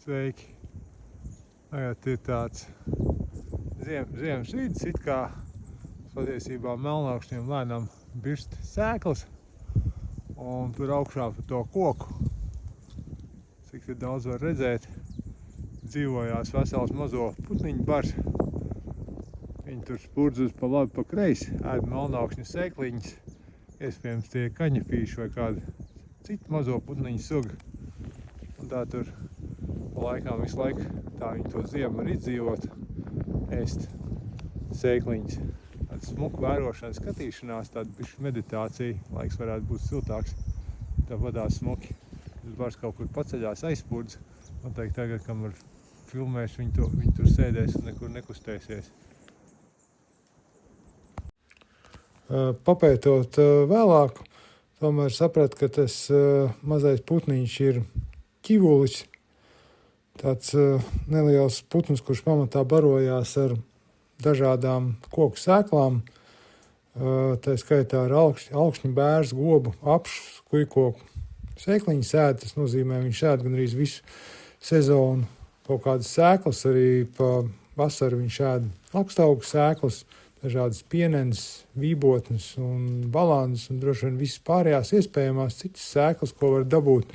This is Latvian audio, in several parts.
Sveiki! Tagad ir tāds ziemas vidus, it kā patiesībā melnaukšņiem lēnām birst sēklas, un tur augšā pa to koku, cik te daudz var redzēt, dzīvojās vesels mazo putniņu bars. Viņi tur spurdz uz pa labi, pa kreisi, ēd melnaukšņu sēkliņas, iespējams tie kaņepīši vai kādi citi mazo putniņu suga. Un tā tur pa laikām visu laiku tā viņi to ziemu var izdzīvot, ēst sēkliņas. Tāda smuka vērošana, skatīšanās, tāda bišķi meditācija, laiks varētu būt siltāks, tā vadās smuki. Tas bars kaut kur paceļās, aizspurdz, noteikti tagad, kamēr filmēs, viņi tur sēdēs un nekur nekustēsies. Papētot vēlāk, tomēr sapratu, ka tas mazais putniņš ir ķivulis, tāds neliels putns, kurš pamatā barojās ar dažādām koku sēklām, tā skaitā ar augšņu, bērzu, gobu, apšu, kujkoku. Sēkliņas ēd, tas nozīmē, viņš ēd gandrīz visu sezonu kaut kādas sēklas, arī pa vasaru viņš ēd lakstaugu sēklas, dažādas pienenes, vībotnes un balānas un droši vien visas pārējās iespējamās citas sēklas, ko var dabūt.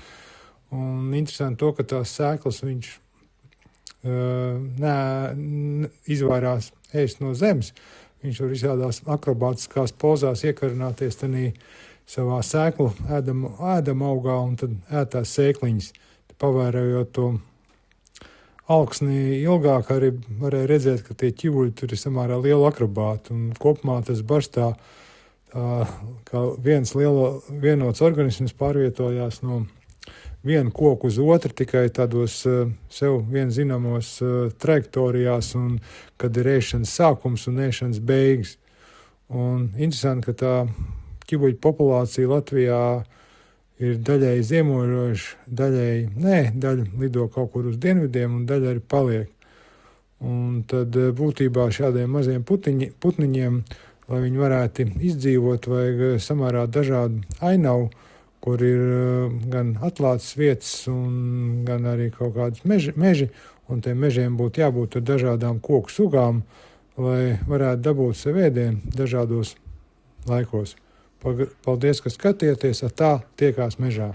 Un interesanti to, ka tās sēklas viņš izvairās ēst no zemes. Viņš var visādās akrobātiskās pozās iekarināties tanī savā sēklu ēdama augā un tad ēd tās sēkliņas. Pavērojot to alksni ilgāk, arī varēja redzēt, ka tie ķivuļi tur ir samērā liela akrobāti. Un kopumā tas bars tā kā viens vienots organisms pārvietojās no vienu koku uz otru, tikai tādos sev vien zināmos trajektorijās, un kad ir ēšanas sākums un ēšanas beigas. Un interesanti, ka tā ķivuļu populācija Latvijā ir daļēji ziemojoša, daļa lido kaut kur uz dienvidiem un daļa arī paliek. Un tad būtībā šādiem maziem putniņiem, lai viņi varētu izdzīvot, vajag samērā dažādu ainavu, kur ir gan atklātas vietas un gan arī kaut kādas meži, un tiem mežiem būtu jābūt ar dažādām koku sugām, lai varētu dabūt sev ēdienu dažādos laikos. Paldies, ka skatieties, ar tā tiekās mežā.